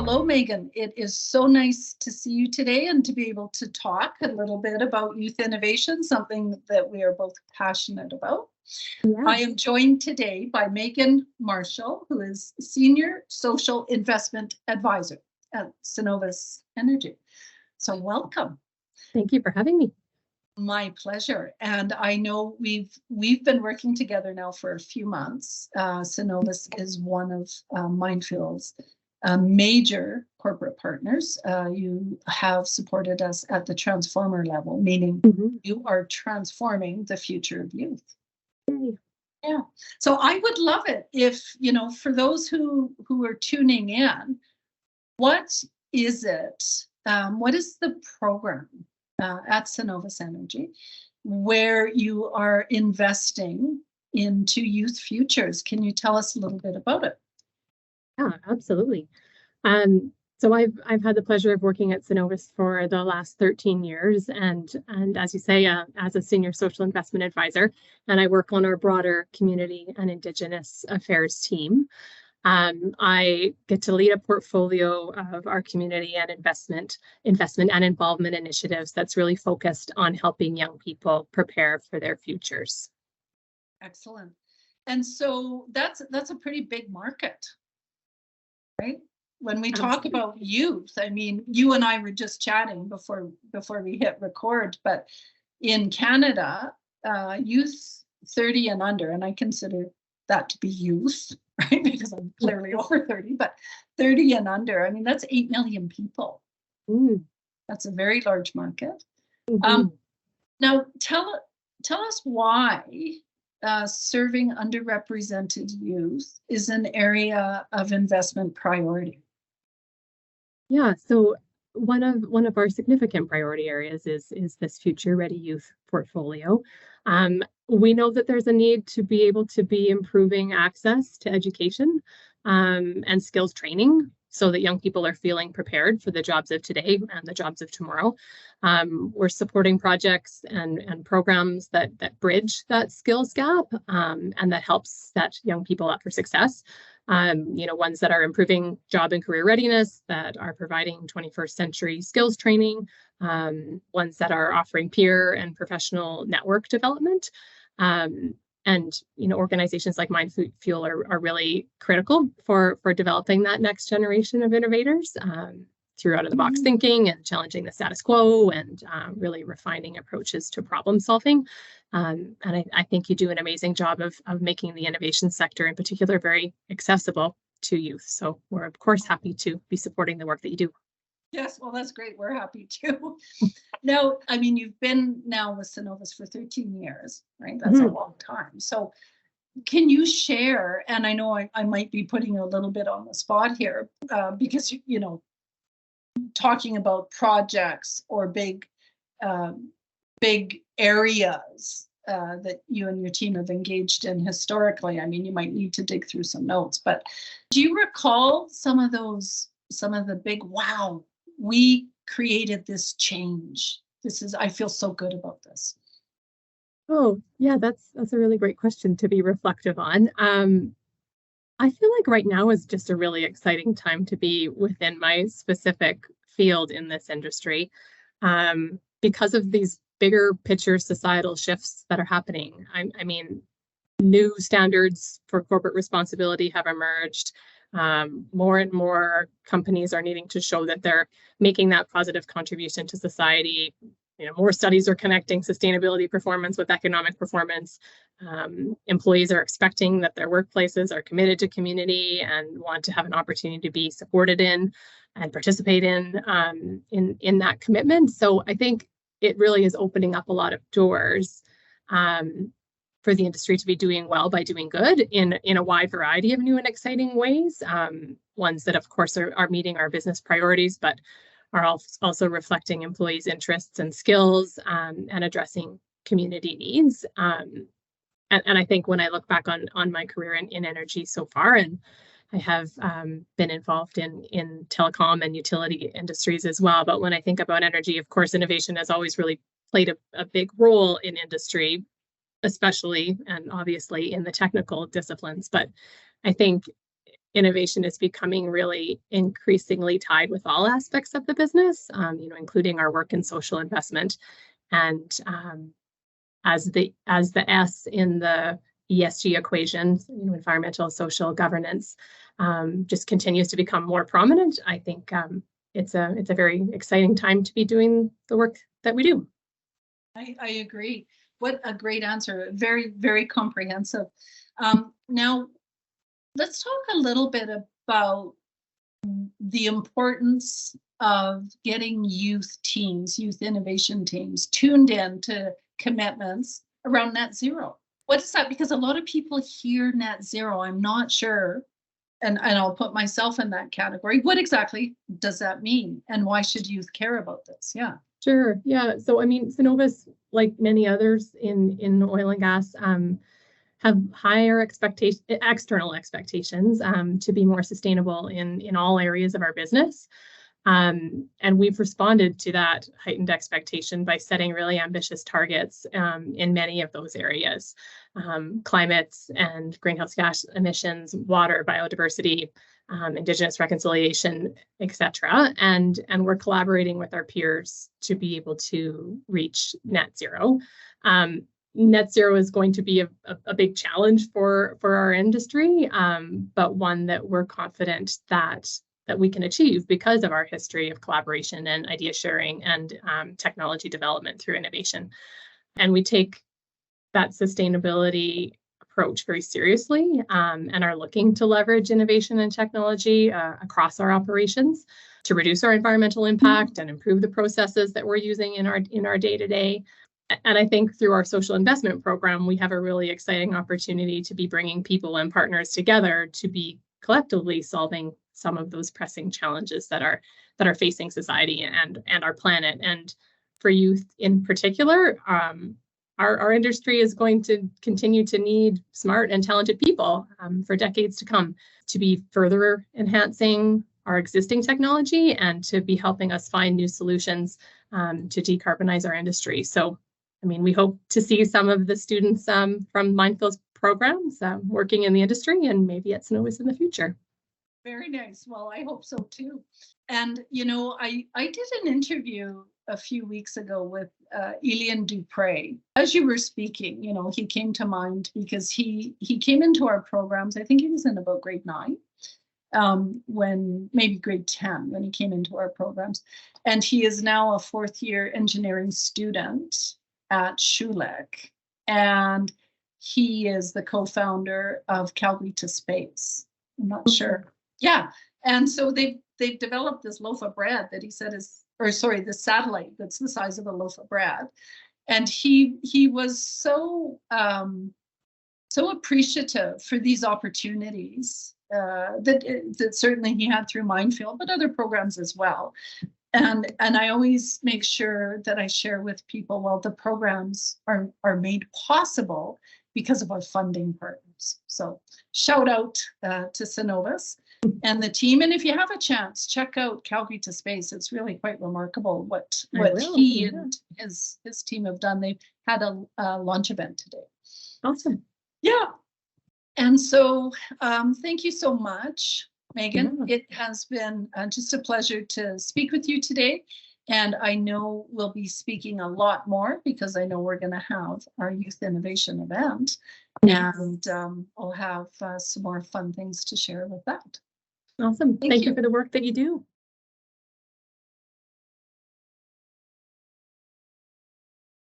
Hello, Megan. It is so nice to see you today and to be able to talk a little bit about youth innovation, something that we are both passionate about. Yeah. I am joined today by Megan Marshall, who is Senior Social Investment Advisor at Cenovus Energy. So welcome. Thank you for having me. My pleasure. And I know we've been working together now for a few months. Cenovus is one of MindFuel's major corporate partners. You have supported us at the transformer level, meaning you are transforming the future of youth. Yeah. So I would love it if, for those who are tuning in, what is it? What is the program at Cenovus Energy where you are investing into youth futures? Can you tell us a little bit about it? Yeah, absolutely. So I've had the pleasure of working at Cenovus for the last 13 years, and as you say, as a senior social investment advisor, and I work on our broader community and Indigenous affairs team. I get to lead a portfolio of our community and investment and involvement initiatives that's really focused on helping young people prepare for their futures. Excellent. And so that's a pretty big market, right? When we talk about youth, I mean, you and I were just chatting before we hit record, but in Canada, youth 30 and under, and I consider that to be youth, right? Because I'm clearly over 30, but 30 and under, I mean, that's 8 million people. That's a very large market. Now, tell us why serving underrepresented youth is an area of investment priority. Yeah, so one of our significant priority areas is this Future Ready Youth portfolio. We know that there's a need to be able to be improving access to education and skills training so that young people are feeling prepared for the jobs of today and the jobs of tomorrow. We're supporting projects and programs that bridge that skills gap and that helps set young people up for success. Ones that are improving job and career readiness, that are providing 21st century skills training, ones that are offering peer and professional network development. Organizations like MindFuel are really critical for developing that next generation of innovators through out-of-the-box thinking and challenging the status quo and really refining approaches to problem solving. And I think you do an amazing job of making the innovation sector in particular very accessible to youth. So we're, of course, happy to be supporting the work that you do. Yes, well, that's great. We're happy too. Now, I mean, you've been now with Cenovus for 13 years, right? That's a long time. So can you share, and I know I might be putting you a little bit on the spot here because, talking about projects or big areas that you and your team have engaged in historically. I mean, you might need to dig through some notes, but do you recall some of the big, wow, we created this change. I feel so good about this. Oh, yeah, that's a really great question to be reflective on. I feel like right now is just a really exciting time to be within my specific field in this industry because of these bigger picture societal shifts that are happening. I mean, new standards for corporate responsibility have emerged. More and more companies are needing to show that they're making that positive contribution to society. More studies are connecting sustainability performance with economic performance. Employees are expecting that their workplaces are committed to community and want to have an opportunity to be supported in and participate in that commitment. So I think it really is opening up a lot of doors for the industry to be doing well by doing good in a wide variety of new and exciting ways. Ones that, of course, are meeting our business priorities, but are also reflecting employees' interests and skills and addressing community needs. And I think when I look back on my career in energy so far, and I have been involved in telecom and utility industries as well, but when I think about energy, of course, innovation has always really played a big role in industry, especially and obviously in the technical disciplines. But I think innovation is becoming really increasingly tied with all aspects of the business, including our work in social investment. And as the S in the ESG equation, environmental, social, governance, just continues to become more prominent, I think it's a very exciting time to be doing the work that we do. I agree. What a great answer. Very, very comprehensive. Now, let's talk a little bit about the importance of getting youth teams, youth innovation teams, tuned in to commitments around net zero. What is that? Because a lot of people hear net zero. I'm not sure, and I'll put myself in that category. What exactly does that mean? And why should youth care about this? Yeah. Sure. Yeah. So, Cenovus, like many others in oil and gas, have higher external expectations to be more sustainable in all areas of our business. And we've responded to that heightened expectation by setting really ambitious targets in many of those areas: climate and greenhouse gas emissions, water, biodiversity, Indigenous reconciliation, etc. And we're collaborating with our peers to be able to reach net zero. Net zero is going to be a big challenge for our industry, but one that we're confident that we can achieve because of our history of collaboration and idea sharing and technology development through innovation. And we take that sustainability approach very seriously and are looking to leverage innovation and technology across our operations to reduce our environmental impact and improve the processes that we're using in our day-to-day. And I think through our social investment program, we have a really exciting opportunity to be bringing people and partners together to be collectively solving some of those pressing challenges that are facing society and our planet. And for youth in particular, our industry is going to continue to need smart and talented people for decades to come to be further enhancing our existing technology and to be helping us find new solutions to decarbonize our industry. So, we hope to see some of the students from MindFuel's programs working in the industry and maybe at Cenovus in the future. Very nice. Well, I hope so too. And, I did an interview a few weeks ago with Elian Dupre. As you were speaking, he came to mind because he came into our programs. I think he was in about grade 9, maybe grade 10 when he came into our programs. And he is now a 4th year engineering student at Schulich. And he is the co-founder of Calgary to Space. I'm not sure. Yeah. And so they've developed this loaf of bread that he said the satellite that's the size of a loaf of bread. And he was so appreciative for these opportunities that certainly he had through MindFuel, but other programs as well. And I always make sure that I share with people, well, the programs are made possible because of our funding partners. So shout out to Cenovus and the team. And if you have a chance, check out Calgary to Space. It's really quite remarkable what he and his team have done. They've had a launch event today. Awesome. Yeah. And so thank you so much, Megan. Yeah. It has been just a pleasure to speak with you today. And I know we'll be speaking a lot more because I know we're going to have our Youth Innovation event. And we'll have some more fun things to share with that. Awesome. Thank you for the work that you do.